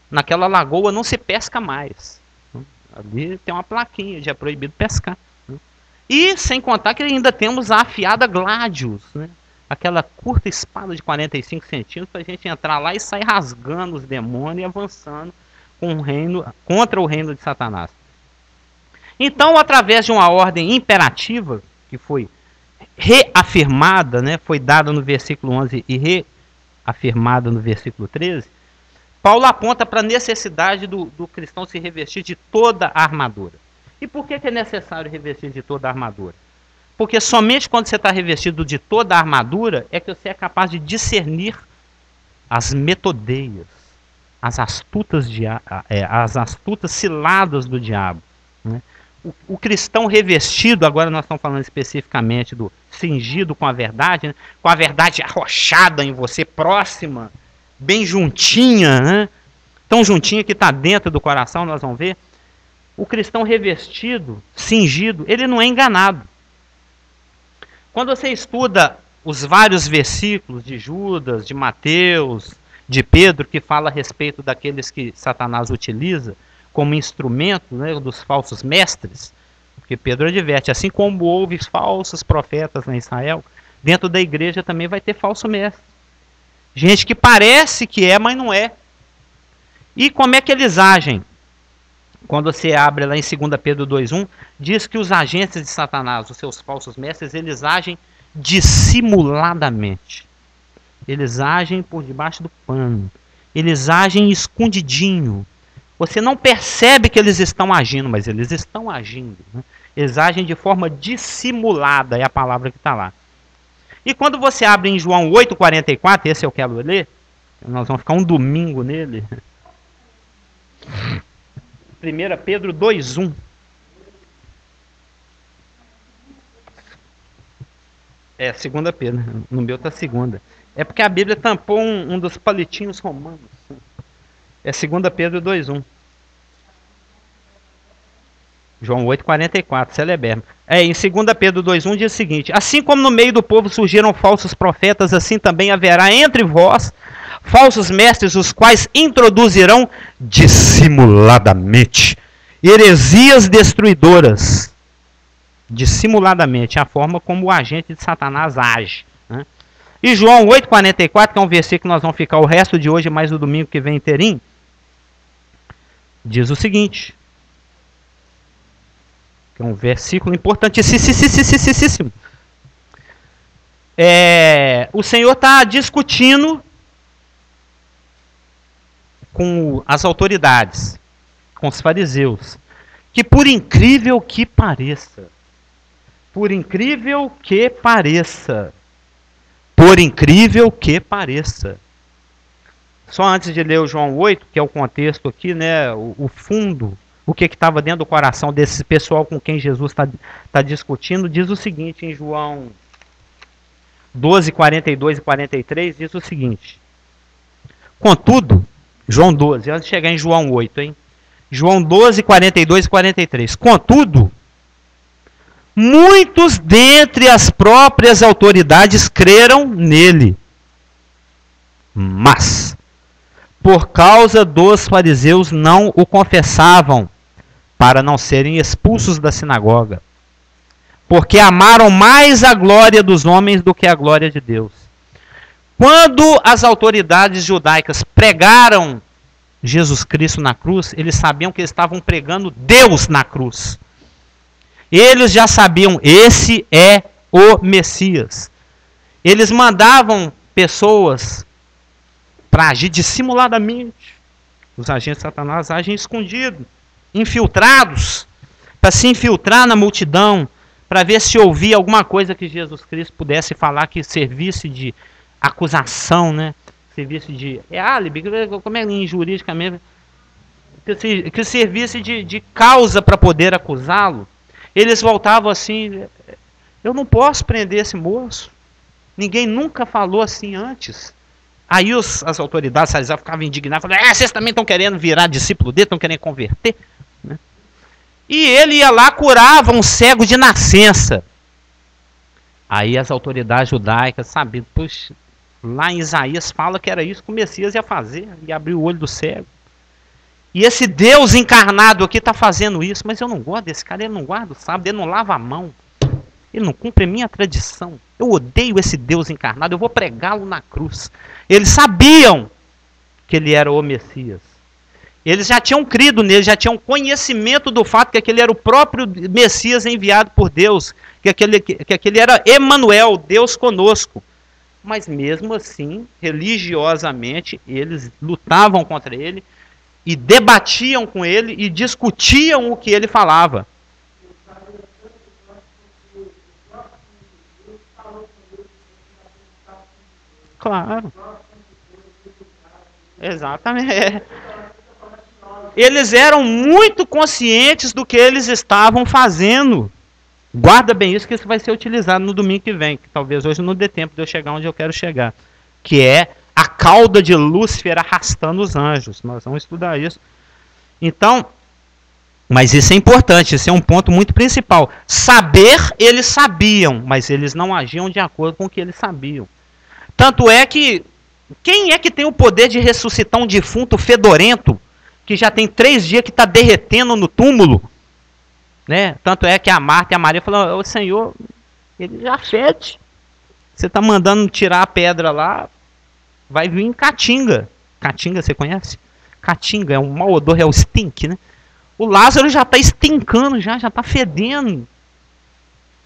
Naquela lagoa não se pesca mais. Ali tem uma plaquinha de é proibido pescar. E sem contar que ainda temos a afiada Gladius, né? Aquela curta espada de 45 centímetros para a gente entrar lá e sair rasgando os demônios e avançando contra o reino de Satanás. Então, através de uma ordem imperativa, que foi reafirmada, né, foi dada no versículo 11 e reafirmada no versículo 13, Paulo aponta para a necessidade do cristão se revestir de toda a armadura. E por que é necessário revestir de toda a armadura? Porque somente quando você está revestido de toda a armadura é que você é capaz de discernir as metodeias, as astutas ciladas do diabo. Né? O cristão revestido, agora nós estamos falando especificamente do cingido com a verdade, né? Com a verdade arrochada em você, próxima, bem juntinha, né? Tão juntinha que está dentro do coração, nós vamos ver. O cristão revestido, cingido, ele não é enganado. Quando você estuda os vários versículos de Judas, de Mateus, de Pedro, que fala a respeito daqueles que Satanás utiliza como instrumento, né, dos falsos mestres, porque Pedro adverte, assim como houve falsos profetas na Israel, dentro da igreja também vai ter falso mestre. Gente que parece que é, mas não é. E como é que eles agem? Quando você abre lá em 2 Pedro 2,1, diz que os agentes de Satanás, os seus falsos mestres, eles agem dissimuladamente. Eles agem por debaixo do pano. Eles agem escondidinho. Você não percebe que eles estão agindo, mas eles estão agindo. Né? Eles agem de forma dissimulada, é a palavra que está lá. E quando você abre em João 8,44, esse eu quero ler, nós vamos ficar um domingo nele. 1 Pedro 2,1. É, 2 Pedro. No meu está 2. É porque a Bíblia tampou um dos palitinhos romanos. É 2 Pedro 2,1. João 8,44, celeberno. Em 2 Pedro 2,1 diz o seguinte: assim como no meio do povo surgiram falsos profetas, assim também haverá entre vós falsos mestres, os quais introduzirão dissimuladamente heresias destruidoras. Dissimuladamente, é a forma como o agente de Satanás age. Né? E João 8,44, que é um versículo que nós vamos ficar o resto de hoje, mais o domingo que vem inteirinho, diz o seguinte, que é um versículo importantíssimo. O Senhor está discutindo com as autoridades, com os fariseus, que por incrível que pareça, só antes de ler o João 8, que é o contexto aqui, né, o fundo, o que estava dentro do coração desse pessoal com quem Jesus está discutindo, diz o seguinte em João 12, 42 e 43, diz o seguinte: contudo, João 12, antes de chegar em João 8, hein? João 12, 42 e 43. Contudo, muitos dentre as próprias autoridades creram nele. Mas, por causa dos fariseus, não o confessavam, para não serem expulsos da sinagoga. Porque amaram mais a glória dos homens do que a glória de Deus. Quando as autoridades judaicas pregaram Jesus Cristo na cruz, eles sabiam que eles estavam pregando Deus na cruz. Eles já sabiam, esse é o Messias. Eles mandavam pessoas para agir dissimuladamente. Os agentes de Satanás agem escondidos, infiltrados, para se infiltrar na multidão, para ver se ouvia alguma coisa que Jesus Cristo pudesse falar que servisse de acusação, né? Serviço de álibi, como é em jurídica mesmo, que servisse de causa para poder acusá-lo. Eles voltavam assim: eu não posso prender esse moço, ninguém nunca falou assim antes. Aí as autoridades farisaicas ficavam indignadas, falavam: vocês também estão querendo virar discípulo dele, estão querendo converter, né? E ele ia lá, curava um cego de nascença. Aí as autoridades judaicas sabiam, puxa, lá em Isaías fala que era isso que o Messias ia fazer, ia abrir o olho do cego. E esse Deus encarnado aqui está fazendo isso, mas eu não gosto desse cara, ele não guarda o sábado, ele não lava a mão, ele não cumpre a minha tradição. Eu odeio esse Deus encarnado, eu vou pregá-lo na cruz. Eles sabiam que ele era o Messias. Eles já tinham crido nele, já tinham conhecimento do fato que aquele era o próprio Messias enviado por Deus, que aquele era Emanuel, Deus conosco. Mas mesmo assim, religiosamente, eles lutavam contra ele e debatiam com ele e discutiam o que ele falava. Claro. Exatamente. Eles eram muito conscientes do que eles estavam fazendo. Guarda bem isso, que isso vai ser utilizado no domingo que vem, que talvez hoje não dê tempo de eu chegar onde eu quero chegar, que é a cauda de Lúcifer arrastando os anjos. Nós vamos estudar isso. Então, mas isso é importante, isso é um ponto muito principal. Saber, eles sabiam, mas eles não agiam de acordo com o que eles sabiam. Tanto é que, quem é que tem o poder de ressuscitar um defunto fedorento, que já tem 3 dias que está derretendo no túmulo? Né? Tanto é que a Marta e a Maria falaram, ô Senhor, ele já fede. Você está mandando tirar a pedra lá, vai vir em caatinga. Caatinga, você conhece? Caatinga, é um mau odor, é o stink, né? O Lázaro já está estincando, já está fedendo.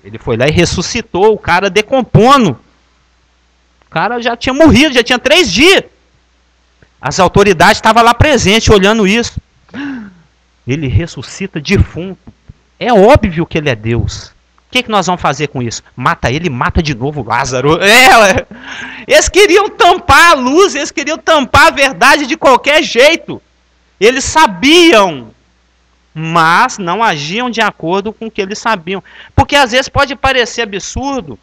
Ele foi lá e ressuscitou, o cara decompondo. O cara já tinha morrido, já tinha 3 dias. As autoridades estavam lá presentes, olhando isso. Ele ressuscita defunto. É óbvio que ele é Deus. O que nós vamos fazer com isso? Mata ele, mata de novo Lázaro. Eles queriam tampar a luz, eles queriam tampar a verdade de qualquer jeito. Eles sabiam, mas não agiam de acordo com o que eles sabiam. Porque às vezes pode parecer absurdo.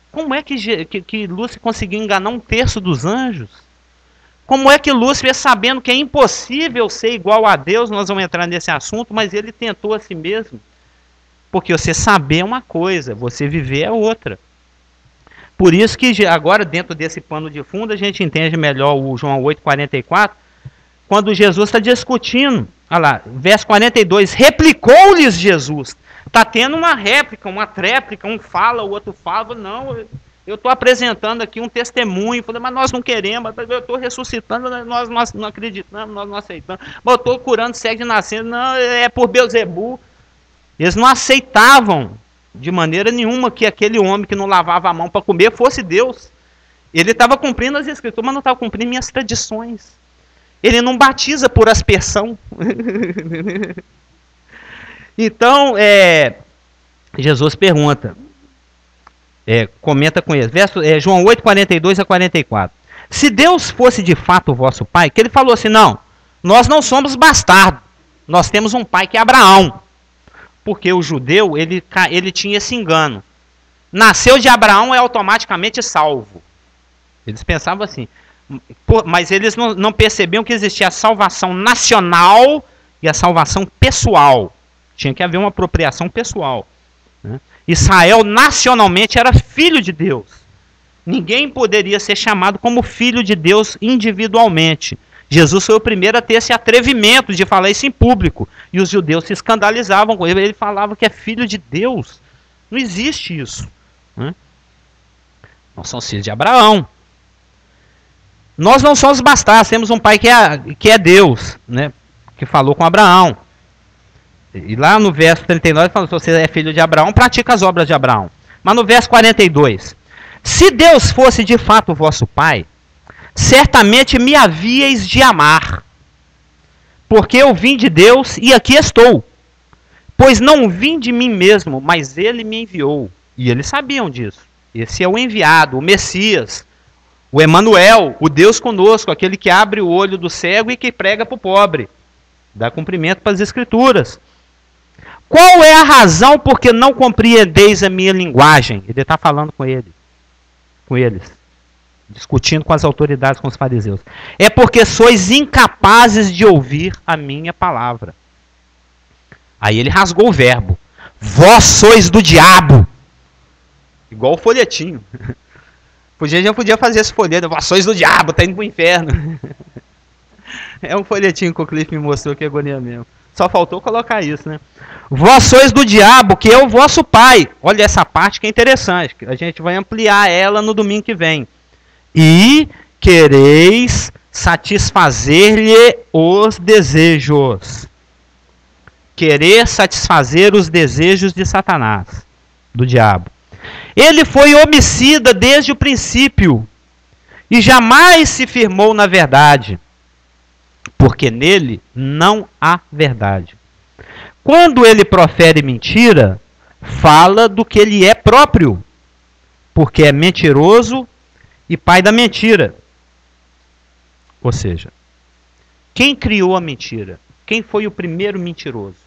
Como é que Lúcifer conseguiu enganar 1/3 dos anjos? Como é que Lúcifer, sabendo que é impossível ser igual a Deus, nós vamos entrar nesse assunto, mas ele tentou a si mesmo? Porque você saber é uma coisa, você viver é outra. Por isso que agora, dentro desse pano de fundo, a gente entende melhor o João 8,44, quando Jesus está discutindo. Olha lá, verso 42, replicou-lhes Jesus. Está tendo uma réplica, uma tréplica, um fala, o outro fala, não, eu estou apresentando aqui um testemunho, falei, mas nós não queremos, eu estou ressuscitando, nós não acreditamos, nós não aceitamos, mas eu estou curando cego de nascença, não, é por Beelzebu. Eles não aceitavam de maneira nenhuma que aquele homem que não lavava a mão para comer fosse Deus. Ele estava cumprindo as escrituras, mas não estava cumprindo minhas tradições. Ele não batiza por aspersão. Então, Jesus pergunta, comenta com ele, João 8, 42 a 44. Se Deus fosse de fato o vosso pai, que ele falou assim, não, nós não somos bastardos, nós temos um pai que é Abraão. Porque o judeu, ele tinha esse engano. Nasceu de Abraão é automaticamente salvo. Eles pensavam assim. Mas eles não percebiam que existia a salvação nacional e a salvação pessoal. Tinha que haver uma apropriação pessoal. Né? Israel nacionalmente era filho de Deus. Ninguém poderia ser chamado como filho de Deus individualmente. Jesus foi o primeiro a ter esse atrevimento de falar isso em público. E os judeus se escandalizavam com ele. Ele falava que é filho de Deus. Não existe isso. Né? Nós somos filhos de Abraão. Nós não somos bastardos. Temos um pai que é Deus. Né? Que falou com Abraão. E lá no verso 39 ele falou, se você é filho de Abraão, pratica as obras de Abraão. Mas no verso 42. Se Deus fosse de fato o vosso pai, certamente me havíeis de amar, porque eu vim de Deus e aqui estou. Pois não vim de mim mesmo, mas ele me enviou. E eles sabiam disso. Esse é o enviado, o Messias, o Emanuel, o Deus conosco, aquele que abre o olho do cego e que prega para o pobre. Dá cumprimento para as Escrituras. Qual é a razão por que não compreendeis a minha linguagem? Ele está falando com eles. Discutindo com as autoridades, com os fariseus. É porque sois incapazes de ouvir a minha palavra. Aí ele rasgou o verbo. Vós sois do diabo. Igual o folhetinho. Já podia fazer esse folheto. Vós sois do diabo, tá indo pro inferno. É um folhetinho que o Cliff me mostrou, que agonia mesmo. Só faltou colocar isso, né? Vós sois do diabo, que é o vosso pai. Olha essa parte que é interessante. A gente vai ampliar ela no domingo que vem. E quereis satisfazer-lhe os desejos. Querer satisfazer os desejos de Satanás, do diabo. Ele foi homicida desde o princípio e jamais se firmou na verdade, porque nele não há verdade. Quando ele profere mentira, fala do que ele é próprio, porque é mentiroso e pai da mentira. Ou seja, quem criou a mentira? Quem foi o primeiro mentiroso?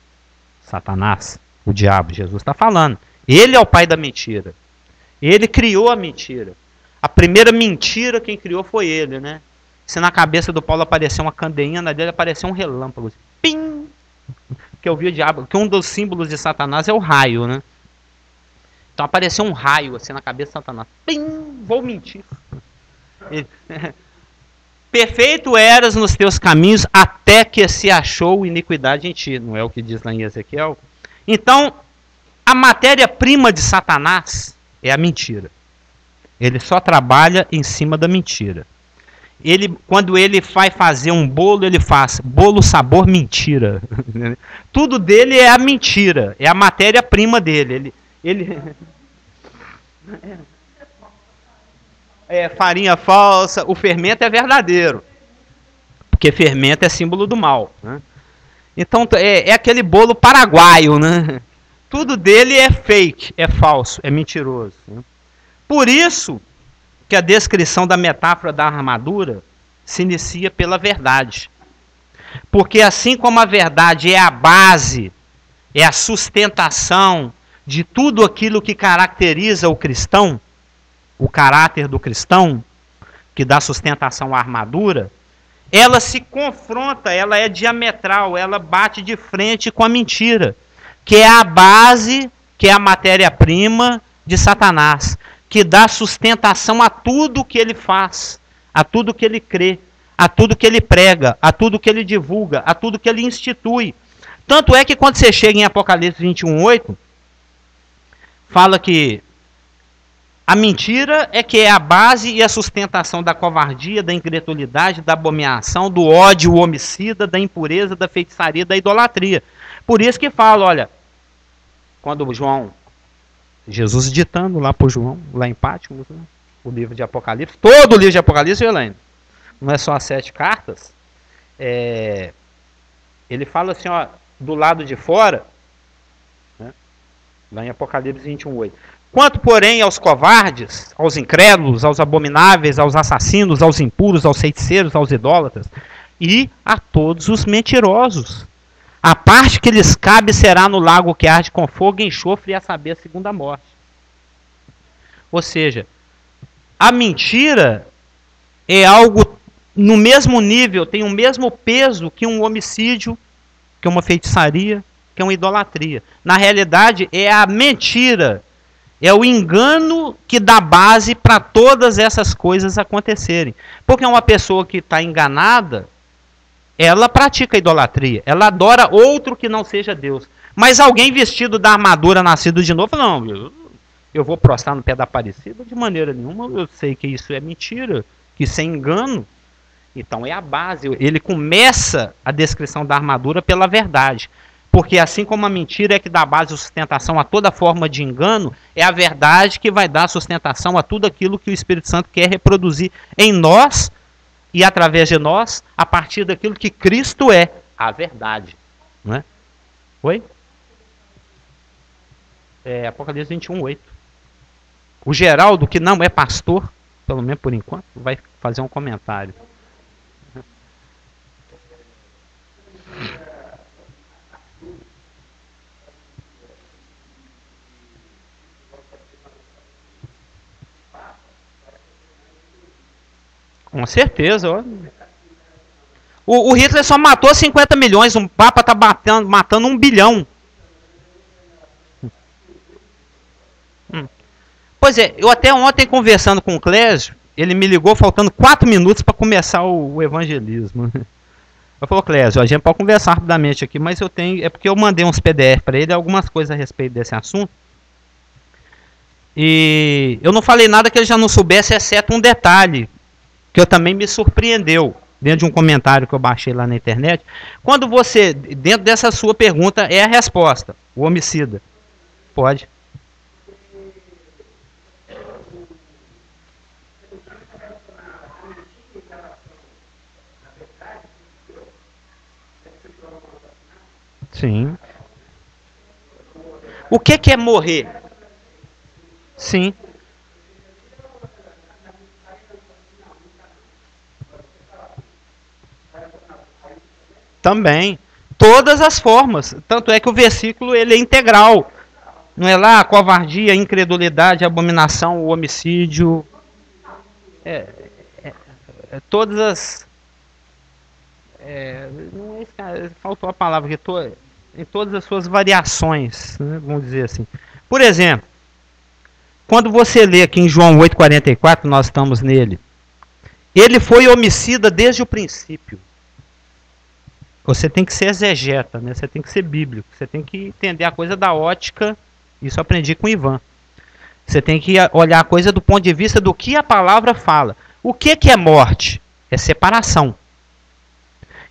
Satanás, o diabo. Jesus está falando. Ele é o pai da mentira. Ele criou a mentira. A primeira mentira quem criou foi ele, né? Se na cabeça do Paulo apareceu uma candeinha, na dele apareceu um relâmpago. Pim! Que eu vi o diabo. Que um dos símbolos de Satanás é o raio, né? Então apareceu um raio assim na cabeça de Satanás. Pim! Vou mentir. Perfeito eras nos teus caminhos, até que se achou iniquidade em ti. Não é o que diz lá em Ezequiel? Então, a matéria-prima de Satanás é a mentira. Ele só trabalha em cima da mentira. Quando ele vai fazer um bolo, ele faz bolo sabor mentira. Tudo dele é a mentira, é a matéria-prima dele. É farinha falsa, o fermento é verdadeiro, porque fermento é símbolo do mal, né? Então é aquele bolo paraguaio, né? Tudo dele é fake, é falso, é mentiroso, né? Por isso que a descrição da metáfora da armadura se inicia pela verdade, porque assim como a verdade é a base, é a sustentação de tudo aquilo que caracteriza o cristão, o caráter do cristão, que dá sustentação à armadura, ela se confronta, ela é diametral, ela bate de frente com a mentira, que é a base, que é a matéria-prima de Satanás, que dá sustentação a tudo que ele faz, a tudo que ele crê, a tudo que ele prega, a tudo que ele divulga, a tudo que ele institui. Tanto é que quando você chega em Apocalipse 21:8, fala que a mentira é que é a base e a sustentação da covardia, da incredulidade, da abominação, do ódio, o homicida, da impureza, da feitiçaria, da idolatria. Por isso que fala, olha, quando Jesus ditando lá para João, lá em Patmos, né, o livro de Apocalipse, todo o livro de Apocalipse, Elaine, não é só as 7 cartas, ele fala assim, ó, do lado de fora, né, lá em Apocalipse 21:8. Quanto, porém, aos covardes, aos incrédulos, aos abomináveis, aos assassinos, aos impuros, aos feiticeiros, aos idólatras, e a todos os mentirosos, a parte que lhes cabe será no lago que arde com fogo e enxofre, e a saber, a segunda morte. Ou seja, a mentira é algo no mesmo nível, tem o mesmo peso que um homicídio, que uma feitiçaria, que uma idolatria. Na realidade, é a mentira, é o engano que dá base para todas essas coisas acontecerem. Porque uma pessoa que está enganada, ela pratica idolatria, ela adora outro que não seja Deus. Mas alguém vestido da armadura, nascido de novo, não, eu vou prostrar no pé da Aparecida? De maneira nenhuma, eu sei que isso é mentira, que isso é engano. Então é a base, ele começa a descrição da armadura pela verdade. Porque assim como a mentira é que dá base e sustentação a toda forma de engano, é a verdade que vai dar sustentação a tudo aquilo que o Espírito Santo quer reproduzir em nós e através de nós, a partir daquilo que Cristo é, a verdade. Não é? Oi? Apocalipse 21:8. O Geraldo, que não é pastor, pelo menos por enquanto, vai fazer um comentário. Com certeza. Ó. O Hitler só matou 50 milhões, o Papa está matando 1 bilhão. Pois é, eu até ontem conversando com o Clésio, ele me ligou faltando 4 minutos para começar o evangelismo. Eu falei, Clésio, a gente pode conversar rapidamente aqui, mas eu tenho. É porque eu mandei uns PDF para ele, algumas coisas a respeito desse assunto. E eu não falei nada que ele já não soubesse, exceto um detalhe, que eu também me surpreendeu, dentro de um comentário que eu baixei lá na internet. Quando você, dentro dessa sua pergunta, é a resposta, o homicida. Pode. Sim. O que é morrer? Sim. Também. Todas as formas. Tanto é que o versículo ele é integral. Não é lá a covardia, a incredulidade, a abominação, o homicídio. É, todas as. Não é, faltou a palavra, que em todas as suas variações, né, vamos dizer assim. Por exemplo, quando você lê aqui em João 8,44, nós estamos nele, ele foi homicida desde o princípio. Você tem que ser exegeta, né? Você tem que ser bíblico, você tem que entender a coisa da ótica, isso eu aprendi com o Ivan. Você tem que olhar a coisa do ponto de vista do que a palavra fala. O que é morte? É separação.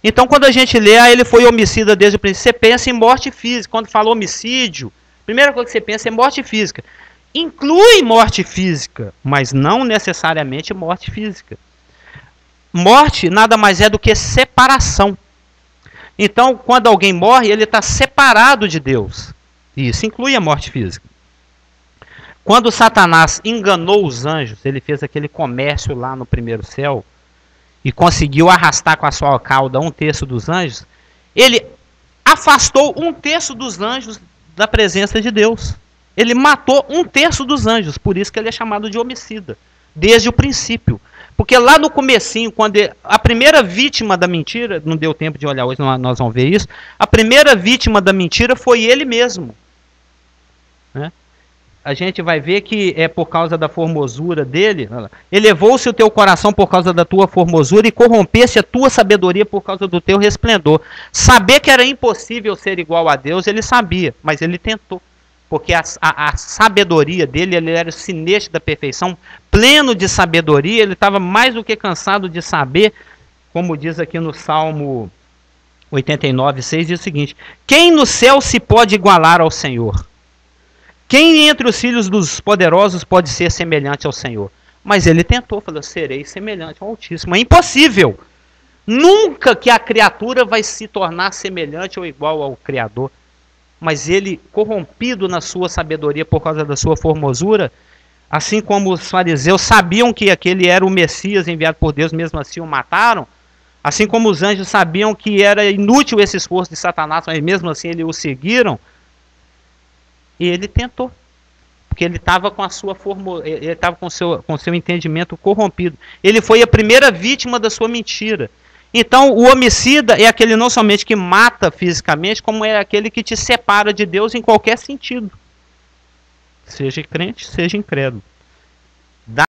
Então, quando a gente lê, ele foi homicida desde o princípio, você pensa em morte física. Quando fala homicídio, a primeira coisa que você pensa é morte física. Inclui morte física, mas não necessariamente morte física. Morte nada mais é do que separação. Então, quando alguém morre, ele está separado de Deus. Isso inclui a morte física. Quando Satanás enganou os anjos, ele fez aquele comércio lá no primeiro céu, e conseguiu arrastar com a sua cauda 1/3 dos anjos, ele afastou 1/3 dos anjos da presença de Deus. Ele matou 1/3 dos anjos, por isso que ele é chamado de homicida, desde o princípio. Porque lá no comecinho, quando a primeira vítima da mentira, não deu tempo de olhar hoje, nós vamos ver isso, a primeira vítima da mentira foi ele mesmo. Né? A gente vai ver que é por causa da formosura dele. Elevou-se o teu coração por causa da tua formosura e corrompesse a tua sabedoria por causa do teu resplendor. Saber que era impossível ser igual a Deus, ele sabia, mas ele tentou. Porque a sabedoria dele, ele era o sinete da perfeição, pleno de sabedoria, ele estava mais do que cansado de saber, como diz aqui no Salmo 89:6, diz o seguinte: quem no céu se pode igualar ao Senhor? Quem entre os filhos dos poderosos pode ser semelhante ao Senhor? Mas ele tentou, falou, serei semelhante ao Altíssimo. É impossível. Nunca que a criatura vai se tornar semelhante ou igual ao Criador. Mas ele, corrompido na sua sabedoria por causa da sua formosura, assim como os fariseus sabiam que aquele era o Messias enviado por Deus, mesmo assim o mataram, assim como os anjos sabiam que era inútil esse esforço de Satanás, mas mesmo assim eles o seguiram, e ele tentou, porque ele estava com a sua ele estava com seu entendimento corrompido. Ele foi a primeira vítima da sua mentira. Então, o homicida é aquele não somente que mata fisicamente, como é aquele que te separa de Deus em qualquer sentido. Seja crente, seja incrédulo.